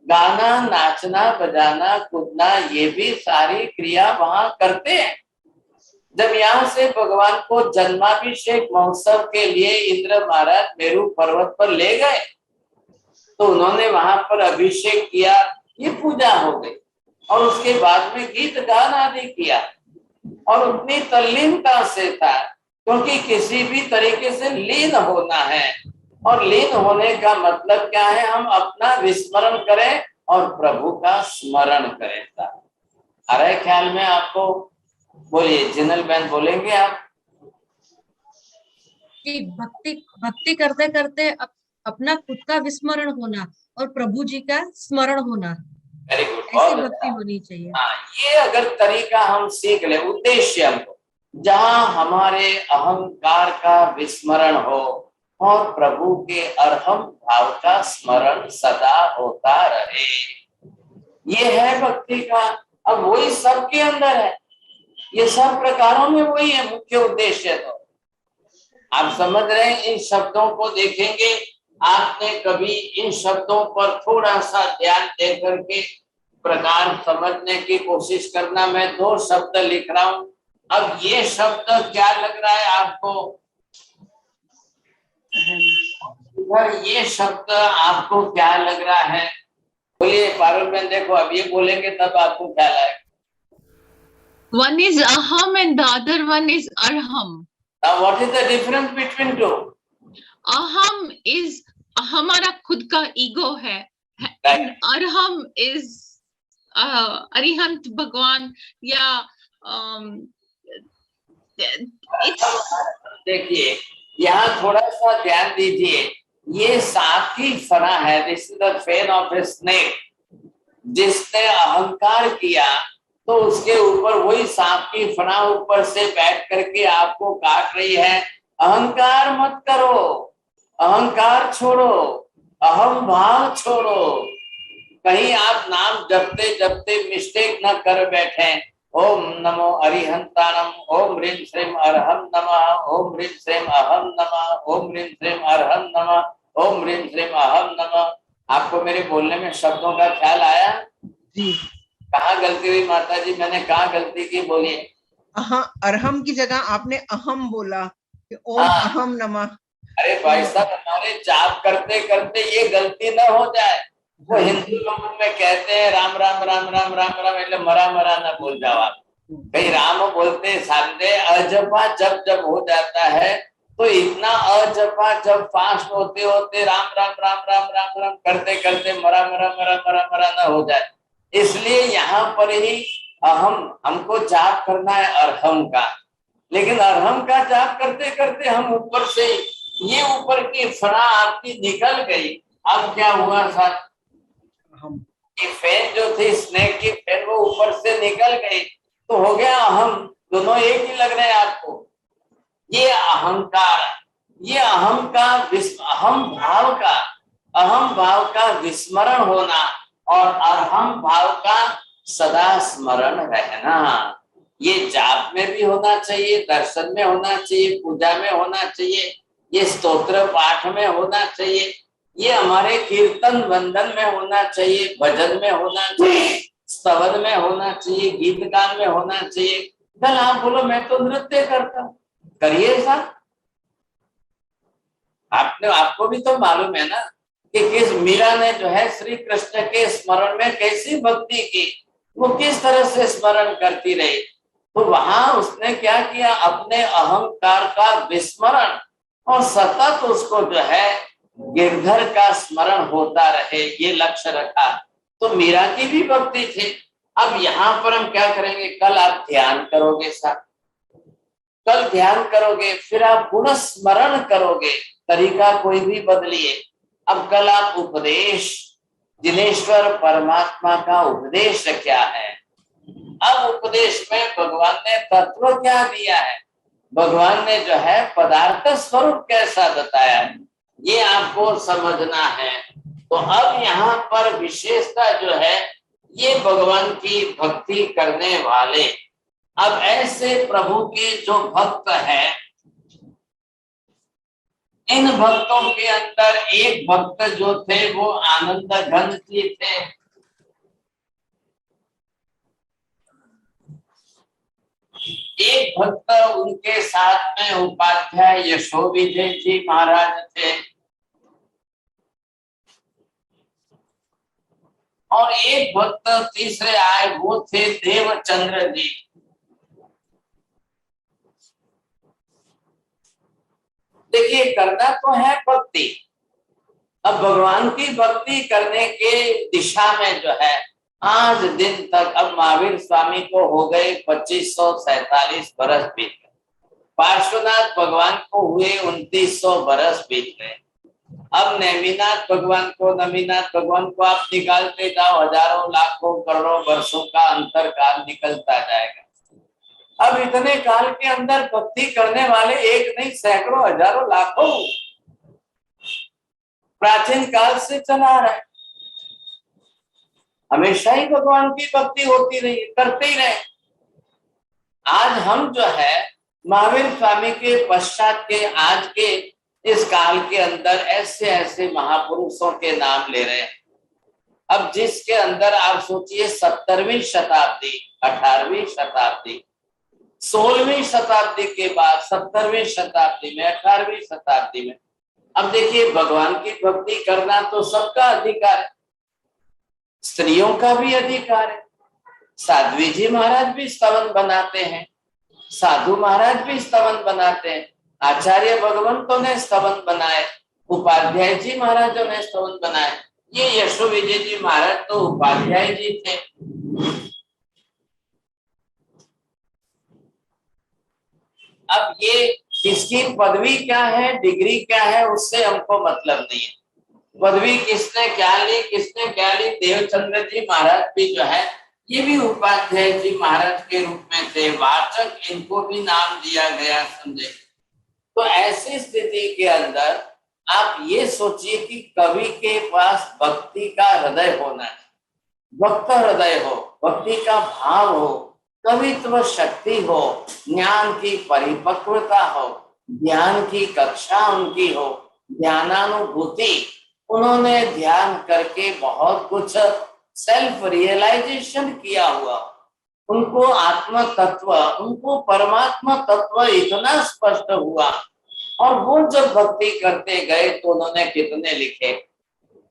गाना, नाचना, बजाना, कूदना, ये भी सारी क्रिया वहां करते हैं। जब यहाँ से भगवान को जन्माभिषेक महोत्सव के लिए इंद्र महाराज मेरू पर्वत पर ले गए तो उन्होंने वहां पर अभिषेक किया, ये पूजा हो गई, और उसके बाद में गीत गान आदि किया, और उतनी तल्लीनता से था, क्योंकि किसी भी तरीके से लीन होना है, और लीन होने का मतलब क्या है, हम अपना विस्मरण करें और प्रभु का स्मरण करें। आ रहा है ख्याल में आपको? बोलिए जिनल बहन, बोलेंगे आप? कि भक्ति भक्ति करते करते अपना खुद का विस्मरण होना और प्रभु जी का स्मरण होना, वेरी गुड, ऐसी भक्ति होनी चाहिए। हाँ, ये अगर तरीका हम सीख ले, उद्देश्य हमको जहाँ हमारे अहंकार का विस्मरण हो और प्रभु के अरहम भाव का स्मरण सदा होता रहे, ये है भक्ति का। अब वही सबके अंदर है, ये सब प्रकारों में वही है मुख्य उद्देश्य। तो आप समझ रहे हैं, इन शब्दों को देखेंगे, आपने कभी इन शब्दों पर थोड़ा सा ध्यान दे करके प्रकार समझने की कोशिश करना। मैं 2 शब्द लिख रहा हूं, अब ये शब्द क्या लग रहा है आपको? ये शब्द आपको क्या लग रहा है? बोलिए पारुल बहन, देखो अब ये बोलेंगे तब आपको क्या आएगा। One is aham and the other one is arham. Now what is the difference between two? Aham is हमारा खुद का ईगो है, and arham is अरिहंत भगवान या देखिए यहाँ थोड़ा सा ध्यान दीजिए, ये सांप की फना है, this is the fan of a snake. जिसने अहंकार किया तो उसके ऊपर वही सांप की फना ऊपर से बैठ करके आपको काट रही है। अहंकार मत करो, अहंकार छोड़ो, अहम भाव छोड़ो। कहीं आप नाम जपते जपते मिस्टेक न कर बैठे। ओम नमो अरिहंतानम, ओम ह्रीं श्रीं अरहम नमः, ओम ह्रीं श्रीं अहम नमः, ओम ह्रीं श्रीं अरहम नमः, ओम ह्रीं श्रीं अहम नमः। आपको मेरे बोलने में शब्दों का ख्याल आया जी? कहाँ गलती हुई माता जी, मैंने कहाँ गलती की? बोलिए। अरहम की जगह आपने अहम बोला कि ओम अहम नमः। अरे भाई साहब, हमारे जाप करते करते ये गलती न हो जाए। वो हिंदू लोगों में कहते हैं राम राम राम राम राम राम, એટલે मरा मरा ना बोल जाओ आप। कहीं राम बोलते सामने अजपा जब जब हो जाता है तो इतना अजपा जब फास्ट होते होते राम राम राम राम राम राम करते करते मरा मरा मरा मरा मरा ना हो जाए। इसलिए यहाँ पर ही हमको जाप करना है अरहम का। लेकिन अरहम का जाप करते करते हम ऊपर से ये ऊपर की फना आपकी निकल गई। अब क्या हुआ सर, ये फैन जो थी स्नेक की फैन वो ऊपर से निकल गई तो हो गया अहम, दोनों एक ही लग रहे हैं आपको। ये अहंकार, ये अहम भाव का विस्मरण होना और अहम भाव का सदा स्मरण रहना, ये जाप में भी होना चाहिए, दर्शन में होना चाहिए, पूजा में होना चाहिए, ये स्तोत्र पाठ में होना चाहिए, ये हमारे कीर्तन वंदन में होना चाहिए, भजन में होना चाहिए, स्तवन में होना चाहिए, गीत गान में होना चाहिए। कल आप बोलो मैं तो नृत्य करता हूँ, करिए साहब। आपको भी तो मालूम है ना कि किस मीरा ने जो है श्री कृष्ण के स्मरण में कैसी भक्ति की, वो किस तरह से स्मरण करती रही। तो वहां उसने क्या किया, अपने अहंकार का विस्मरण और सतत उसको जो है गिरधर का स्मरण होता रहे, ये लक्ष्य रखा। तो मीरा की भी भक्ति थी। अब यहाँ पर हम क्या करेंगे, कल आप ध्यान करोगे साहब, कल ध्यान करोगे, फिर आप पुनः स्मरण करोगे, तरीका कोई भी बदलिए। अब कल आप उपदेश, जिनेश्वर परमात्मा का उपदेश क्या है, अब उपदेश में भगवान ने तत्व क्या दिया है, भगवान ने जो है पदार्थ स्वरूप कैसा बताया है, ये आपको समझना है। तो अब यहाँ पर विशेषता जो है, ये भगवान की भक्ति करने वाले, अब ऐसे प्रभु के जो भक्त है, इन भक्तों के अंदर एक भक्त जो थे वो आनंद घन जी थे। एक भक्त उनके साथ में उपाध्याय यशोविजय जी महाराज थे, और एक भक्त तीसरे आए वो थे देवचंद्र जी। देखिए करना तो है भक्ति, अब भगवान की भक्ति करने के दिशा में जो है आज दिन तक, अब महावीर स्वामी को हो गए 2547 बरस बीत गए, पार्श्वनाथ भगवान को हुए 2900 बरस बीत गए, अब नमीनाथ भगवान को आप निकालते जाओ, हजारों लाखों करोड़ों वर्षों का अंतर काल निकलता जाएगा। अब इतने काल के अंदर भक्ति करने वाले एक नहीं, सैकड़ों हजारों लाखों प्राचीन काल से चला रहा है। हमेशा ही भगवान की भक्ति होती रही, करते ही रहे। आज हम जो है महावीर स्वामी के पश्चात के आज के इस काल के अंदर ऐसे ऐसे महापुरुषों के नाम ले रहे हैं। अब जिसके अंदर आप सोचिए 17वीं शताब्दी, 18वीं शताब्दी, 16वीं शताब्दी के बाद 17वीं शताब्दी में, 18वीं शताब्दी में, अब देखिए भगवान की भक्ति करना तो सबका अधिकार है, स्त्रियों का भी अधिकार है। साध्वी जी महाराज भी स्तवन बनाते हैं, साधु महाराज भी स्तवन बनाते हैं, आचार्य भगवंतों ने स्तवन बनाए, उपाध्याय जी महाराजों ने स्तवन बनाए। ये यशो विजय जी महाराज तो उपाध्याय जी थे। अब ये किसकी पदवी क्या है, डिग्री क्या है, उससे हमको मतलब नहीं है। पदवी किसने क्या ली, देवचंद्र जी महाराज भी जो है ये भी उपाध्याय जी महाराज के रूप में थे, वाचक, इनको भी नाम दिया गया, समझे। तो ऐसी स्थिति के अंदर आप ये सोचिए कि कवि के पास भक्ति का हृदय होना है, भक्त हृदय हो, भक्ति का भाव हो, कवित्व शक्ति हो, ज्ञान की परिपक्वता हो, ध्यान की कक्षा उनकी हो, ध्यानानुभूति, उन्होंने ध्यान करके बहुत कुछ सेल्फ रियलाइजेशन किया हुआ, उनको आत्म तत्व, उनको परमात्मा तत्व इतना स्पष्ट हुआ, और वो जब भक्ति करते गए तो उन्होंने कितने लिखे।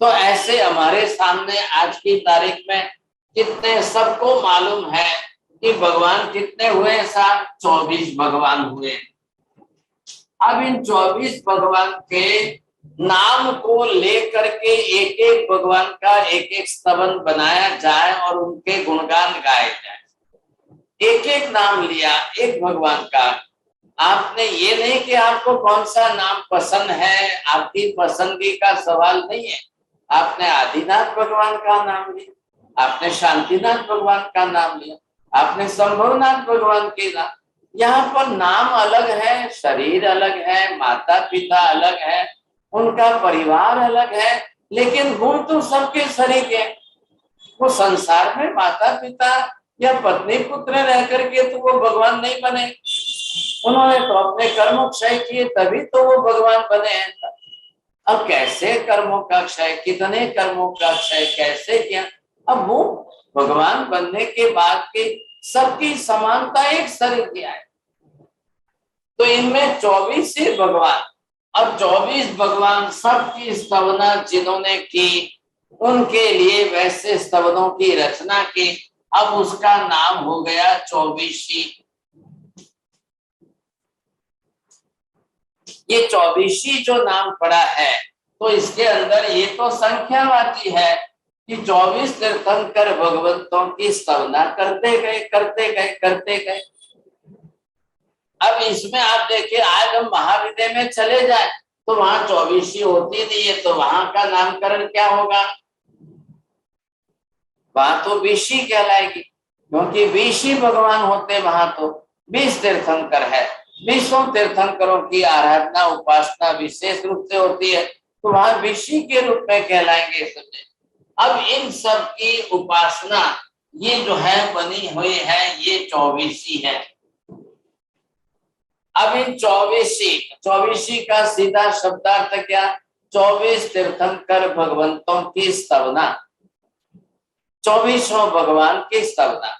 तो ऐसे हमारे सामने आज की तारीख में कितने, सबको मालूम है कि भगवान कितने हुए साहब, 24 भगवान हुए। अब इन 24 भगवान के नाम को लेकर के एक एक भगवान का एक एक स्तवन बनाया जाए और उनके गुणगान गाए जाए। एक एक नाम लिया एक भगवान का, आपने ये नहीं कि आपको कौन सा नाम पसंद है, आपकी पसंदगी का सवाल नहीं है। आपने आदिनाथ भगवान का नाम लिया, आपने शांतिनाथ भगवान का नाम लिया, आपने संभवनाथ भगवान के नाम, यहाँ पर नाम अलग है, शरीर अलग है, माता पिता अलग है, उनका परिवार अलग है, लेकिन गुण तो सबके शरीर है। वो संसार में माता पिता या पत्नी पुत्र रह करके तो वो भगवान नहीं बने, उन्होंने तो अपने कर्म क्षय किए तभी तो वो भगवान बने हैं। अब कैसे कर्मों का क्षय, कितने कर्मों का क्षय कैसे किया? अब वो भगवान बनने के बाद के सबकी समानता एक शरीर की है, तो इनमें 24 ही भगवान, अब 24 भगवान सबकी स्तवना जिन्होंने की, उनके लिए वैसे स्तवनों की रचना की, अब उसका नाम हो गया 24। ये 24 जो नाम पड़ा है, तो इसके अंदर ये तो संख्यावाची है कि 24 तीर्थंकर भगवंतों की स्तवना करते गए करते गए करते गए। अब इसमें आप देखिए, आज हम महाविद्यालय में चले जाए तो वहां 24 होती नहीं है, तो वहां का नामकरण क्या होगा? वहां तो 20 कहलाएगी, क्योंकि 20 भगवान होते वहां, तो 20 तीर्थंकर है। 20 तीर्थंकरों की आराधना उपासना विशेष रूप से होती है, तो वहां 20 के रूप में कहलाएंगे सबने। अब इन सब की उपासना ये जो है बनी हुई है, ये 24 है। अब इन 24 का सीधा शब्दार्थ क्या? 24 तीर्थंकर भगवंतों की स्तवना, 24 भगवान की स्तवना।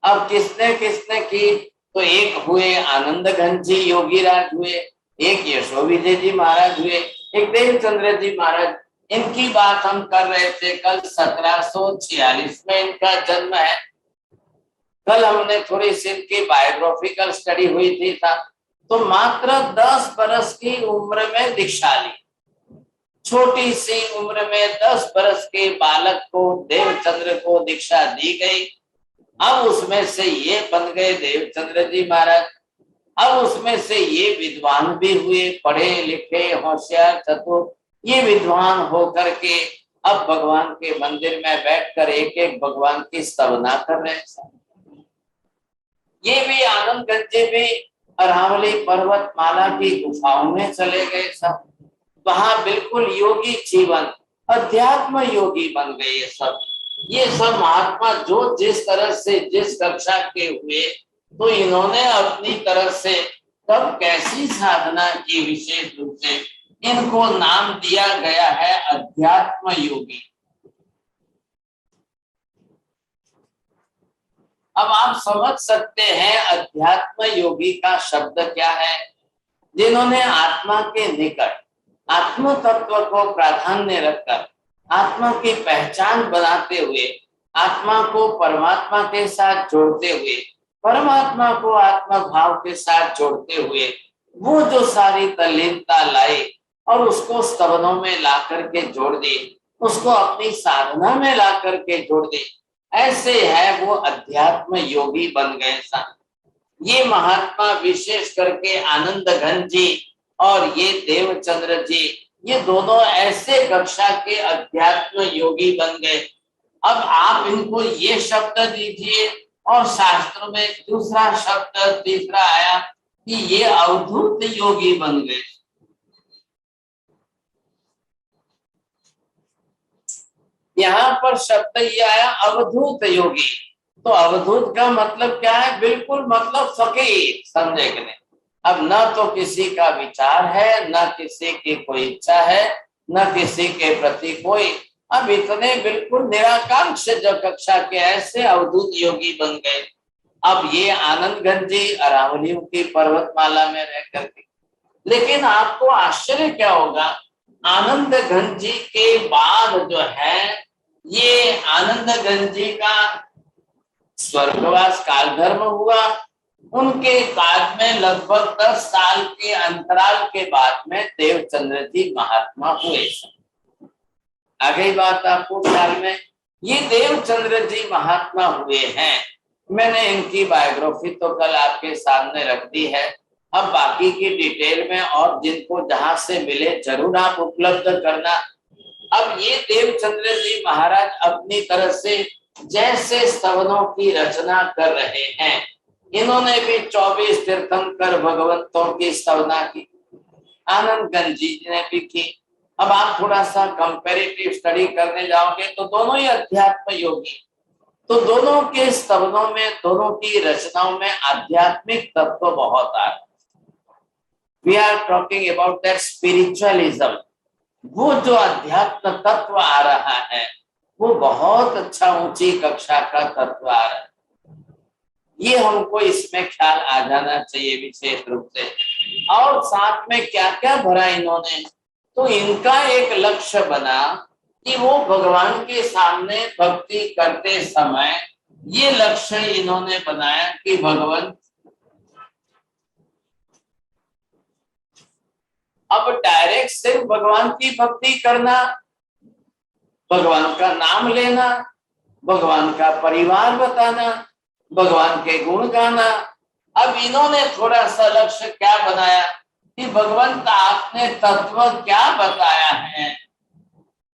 अब किसने किसने की? तो एक हुए आनंद घन जी योगीराज हुए, एक यशो विजय जी महाराज हुए, एक देवचंद्र जी महाराज। इनकी बात हम कर रहे थे कल, 1746 में इनका जन्म है। कल हमने थोड़ी सी इनकी बायोग्राफिकल स्टडी हुई थी था, तो मात्र 10 बरस की उम्र में दीक्षा ली। छोटी सी उम्र में 10 बरस के बालक को, देवचंद्र को दीक्षा दी गई। अब उसमें से ये बन गए देवचंद्र जी महाराज। अब उसमें से ये विद्वान भी हुए, पढ़े लिखे होशियार चतुर, ये विद्वान होकर के अब भगवान के मंदिर में बैठकर एक एक भगवान की स्तवना कर रहे हैं। ये भी आनंद गंजे भी अरावली पर्वतमाला की गुफाओं में चले गए सब, वहां बिल्कुल योगी जीवन, अध्यात्म योगी बन गए ये सब महात्मा जो जिस तरह से जिस कक्षा के हुए, तो इन्होंने अपनी तरफ से तब कैसी साधना की, विशेष रूप से इनको नाम दिया गया है अध्यात्म योगी। अब आप समझ सकते हैं अध्यात्म योगी का शब्द क्या है? जिन्होंने आत्मा के निकट आत्म तत्व को प्राधान्य रखकर आत्मा की पहचान बनाते हुए, आत्मा को परमात्मा के साथ जोड़ते हुए, परमात्मा को आत्मा भाव के साथ जोड़ते हुए, वो जो सारी तल्लीनता लाए और उसको स्तवनों में ला करके जोड़ दी, उसको अपनी साधना में ला करके जोड़ दी, ऐसे है वो अध्यात्म योगी बन गए सा। ये महात्मा विशेष करके आनंद घन जी और ये देवचंद्र जी, ये दोनों ऐसे कक्षा के अध्यात्म योगी बन गए। अब आप इनको ये शब्द दीजिए और शास्त्र में दूसरा शब्द तीसरा आया कि ये अवधूत योगी बन गए। यहाँ पर शब्द ये आया अवधूत योगी, तो अवधूत का मतलब क्या है? बिल्कुल मतलब फकीर, समझे कि नहीं? अब न तो किसी का विचार है, न किसी की कोई इच्छा है, न किसी के प्रति कोई, अब इतने बिल्कुल निराकांक्ष जो कक्षा के ऐसे अवधूत योगी बन गए। अब ये आनंद घन जी अरावलियों की पर्वतमाला में रह करके, लेकिन आपको आश्चर्य क्या होगा, आनंद घन जी के बाद जो है ये आनंद घन जी का स्वर्गवास काल धर्म हुआ। उनके बाद में लगभग 10 साल के अंतराल के बाद में देवचंद्र जी महात्मा हुए। आ गई बात आपको ख्याल में? ये देवचंद्र जी महात्मा हुए हैं। मैंने इनकी बायोग्राफी तो कल आपके सामने रख दी है। अब बाकी की डिटेल में और जिनको जहां से मिले जरूर आप उपलब्ध करना। अब ये देवचंद्र जी महाराज अपनी तरफ से जैसे स्तवनों की रचना कर रहे हैं, इन्होंने भी 24 तीर्थंकर भगवंतों की स्तवना की, आनंद गंज जी ने भी की। अब आप थोड़ा सा कंपैरेटिव स्टडी करने जाओगे तो दोनों ही अध्यात्म योगी, तो दोनों के स्तवनों में, दोनों की रचनाओं में आध्यात्मिक तत्व बहुत आ रहा है। We are talking about that spiritualism. वो जो अध्यात्म तत्व आ रहा है वो बहुत अच्छा ऊंची कक्षा का तत्व आ रहा है। ये हमको इसमें ख्याल आ जाना चाहिए विशेष रूप से। और साथ में क्या क्या भरा इन्होंने, तो इनका एक लक्ष्य बना कि वो भगवान के सामने भक्ति करते समय ये लक्ष्य इन्होंने बनाया कि भगवान, अब डायरेक्ट सिर्फ भगवान की भक्ति करना, भगवान का नाम लेना, भगवान का परिवार बताना, भगवान के गुण गाना। अब इन्होंने थोड़ा सा लक्ष्य क्या बनाया कि भगवंत आपने तत्व क्या बताया है,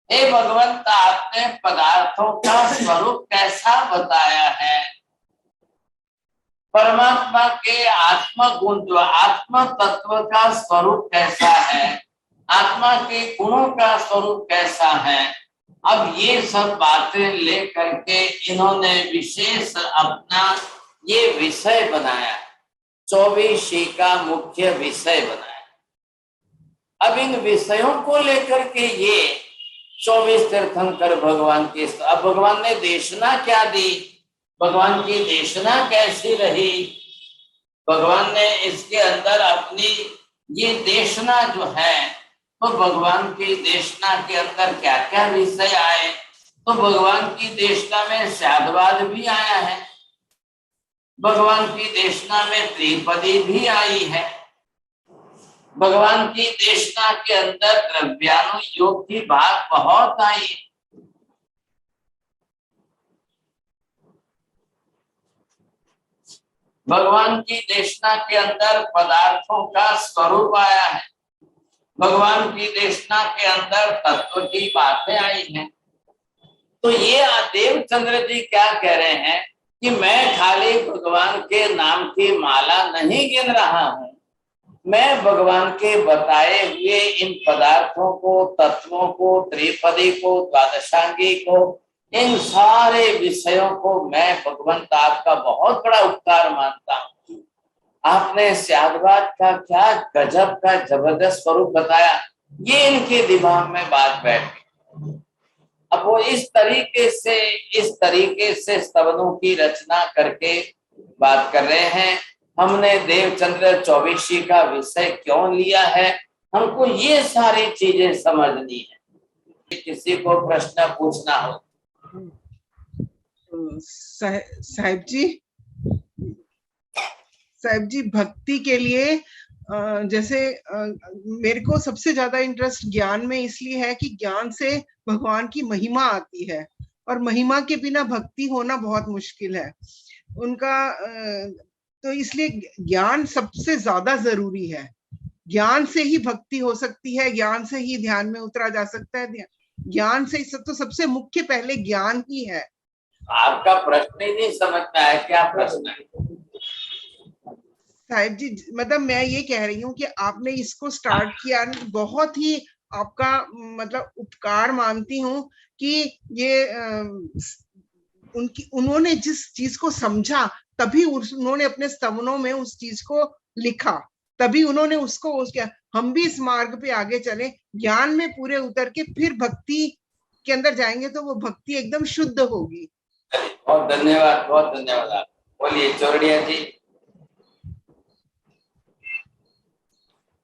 हे भगवंत आपने पदार्थों का स्वरूप कैसा बताया है, परमात्मा के आत्म गुण, आत्म तत्व का स्वरूप कैसा है, आत्मा के गुणों का स्वरूप कैसा है। अब ये सब बातें लेकर के इन्होंने विशेष अपना ये विषय बनाया, 24 का मुख्य विषय बनाया। अब इन विषयों को लेकर के ये 24 तीर्थंकर भगवान के, अब भगवान ने देशना क्या दी, भगवान की देशना कैसी रही, भगवान ने इसके अंदर अपनी ये देशना जो है, तो भगवान की देशना के अंदर क्या क्या विषय आए, तो भगवान की देशना में शादवाद भी आया है, भगवान की देशना में त्रिपदी भी आई है, भगवान की देशना के अंदर द्रव्यानुयोग की बात बहुत आई है। भगवान की देशना के अंदर पदार्थों का स्वरूप आया है, भगवान की देशना के अंदर तत्व की बातें आई हैं। तो ये देवचंद्र जी क्या कह रहे हैं कि मैं खाली भगवान के नाम की माला नहीं गिन रहा हूं, मैं भगवान के बताए हुए इन पदार्थों को, तत्वों को, त्रिपदी को, द्वादशांगी को, इन सारे विषयों को मैं भगवंत आपका बहुत बड़ा उपकार मानता हूँ। आपने स्यादवाद का क्या गजब का जबरदस्त स्वरूप बताया, ये इनके दिमाग में बात बैठ गई। अब वो इस तरीके से स्तवनों की रचना करके बात कर रहे हैं। हमने देवचंद्र 24 का विषय क्यों लिया है, हमको ये सारी चीजें समझनी है। किसी को प्रश्न पूछना हो। साहिब जी भक्ति के लिए जैसे मेरे को सबसे ज्यादा इंटरेस्ट ज्ञान में इसलिए है कि ज्ञान से भगवान की महिमा आती है और महिमा के बिना भक्ति होना बहुत मुश्किल है उनका। तो इसलिए ज्ञान सबसे ज्यादा जरूरी है। ज्ञान से ही भक्ति हो सकती है, ज्ञान से ही ध्यान में उतरा जा सकता है। ज्ञान से तो सबसे मुख्य पहले ज्ञान ही है। आपका प्रश्न ही नहीं समझ में आया, क्या प्रश्न है साहिब जी? मतलब मैं ये कह रही हूँ कि आपने इसको स्टार्ट किया, बहुत ही आपका मतलब उपकार मानती हूँ कि ये उन्होंने जिस चीज को समझा तभी उन्होंने अपने स्तवनों में उस चीज को लिखा, तभी उन्होंने उसको हम भी इस मार्ग पे आगे चले, ज्ञान में पूरे उतर के फिर भक्ति के अंदर जाएंगे तो वो भक्ति एकदम शुद्ध होगी। बहुत धन्यवाद, बहुत धन्यवाद। बोलिए चौरड़िया जी।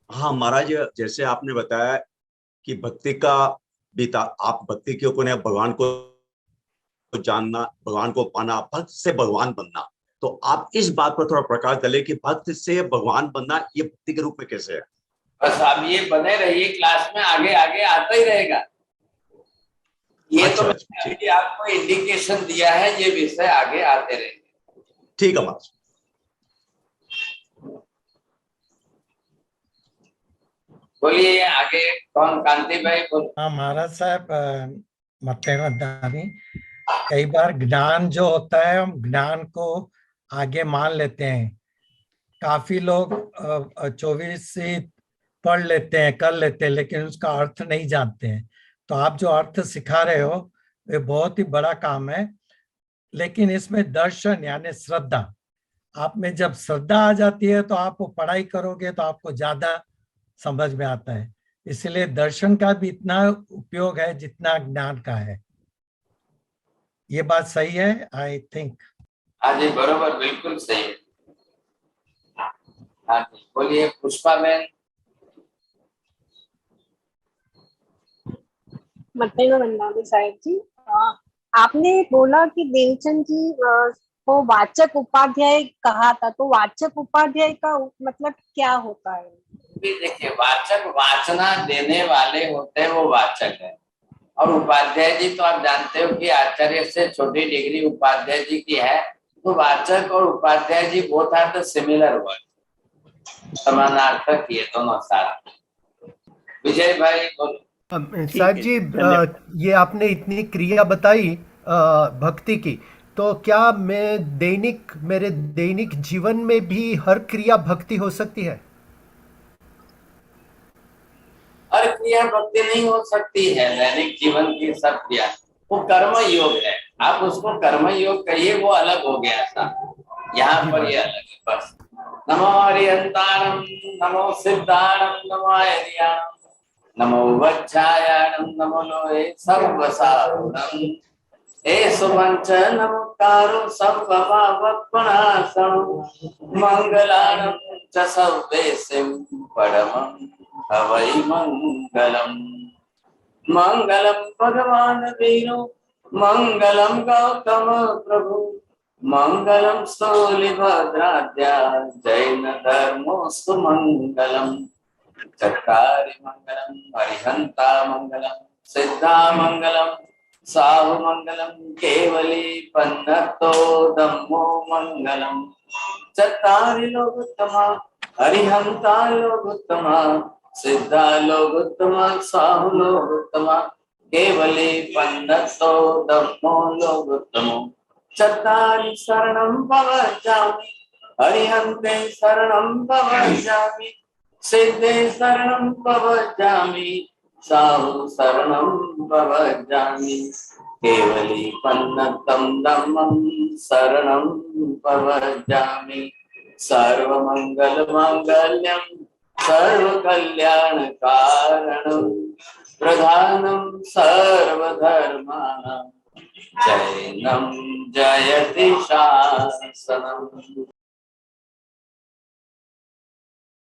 हाँ महाराज, जैसे आपने बताया कि भक्ति का बीता, आप भक्ति के ऊपर भगवान को जानना, भगवान को पाना, भक्त से भगवान बनना, तो आप इस बात पर थोड़ा प्रकाश डालें कि भक्त से भगवान बनना ये भक्ति के रूप में कैसे है? बस आप ये बने रहिए, क्लास में आगे आगे आता ही रहेगा। ये अच्छा, तो मैंने आपको इंडिकेशन दिया है, ये विषय आगे आते रहेंगे। ठीक है महाराज। बोलिए आगे कौन? कांति भाई बोल। हाँ महाराज साहब, मत्तेरदानी, कई बार ज्ञान जो होता है हम ज्ञान को आगे मान लेते हैं। काफी लोग 24 पढ़ लेते हैं, कर लेते हैं, लेकिन उसका अर्थ नहीं जानते हैं। तो आप जो अर्थ सिखा रहे हो ये बहुत ही बड़ा काम है। लेकिन इसमें दर्शन यानी श्रद्धा, आप में जब श्रद्धा आ जाती है तो आप वो पढ़ाई करोगे तो आपको ज्यादा समझ में आता है। इसलिए दर्शन का भी इतना उपयोग है जितना ज्ञान का है। ये बात सही है? I think. हाँ जी, बरोबर, बिल्कुल सही है। हाँ जी, बोलिए पुष्पा बहन। मतलब वंदना साहिब जी, आपने बोला कि देवचंद जी को वाचक उपाध्याय कहा था, तो वाचक उपाध्याय का मतलब क्या होता है? देखिए, वाचक वाचना देने वाले होते हैं, वो वाचक है। और उपाध्याय जी तो आप जानते हो कि आचार्य से छोटी डिग्री उपाध्याय जी की है। तो वाचक और उपाध्याय जी both are the similar word, समानार्थक ये दोनों सारा। विजय भाई बोलो। साहब जी, ये आपने इतनी क्रिया बताई भक्ति की, तो क्या मेरे दैनिक जीवन में भी हर क्रिया भक्ति हो सकती है? हर क्रिया भक्ति नहीं हो सकती है। दैनिक जीवन की सब क्रिया वो कर्म योग है। आप उसको कर्म योग कहिए, वो अलग हो गया था। यहाँ पर ये अलग है बस। नमो हरियंताणम, नमो सिद्धाणम, नमो हरियाणम, नमो वज्रायाणम, नमो लोहे सर्वसारणम, एषु वंच नमोकारो सर्वभावपणासनं, मंगलानं च सर्वेषां परमं हवै मंगलम्। मंगलम भगवान वीरो, मंगलम गौतम प्रभु, मंगलम स्थूलिभद्राद्या, जैन धर्मोस्तु मंगलम। चत्तारि मंगलम, अरिहंता मंगलम, सिद्धा मंगलम, साहु मंगलम, केवली पन्नतो धम्मो मंगलम। चत्तारि लोकोत्तमा, अरिहंता लोकोत्तमा, सिद्धा लोकोत्तमा, साहु लोकोत्तमा, केवली पन्नतो धम्मो लोकोत्तमो। चत्तारि शरणं भवजामि, अरिहन्ते शरणं भवजामि, सिद्धे शरणं भवजामि, साहु शरणं भवजामि, केवली पन्नतं धम्मं शरणं भवजामि। सर्वमंगल मांगल्यं सर्वकल्याण कारणं, प्रधानं सर्वधर्माणां, जैनं जयति शासनम्।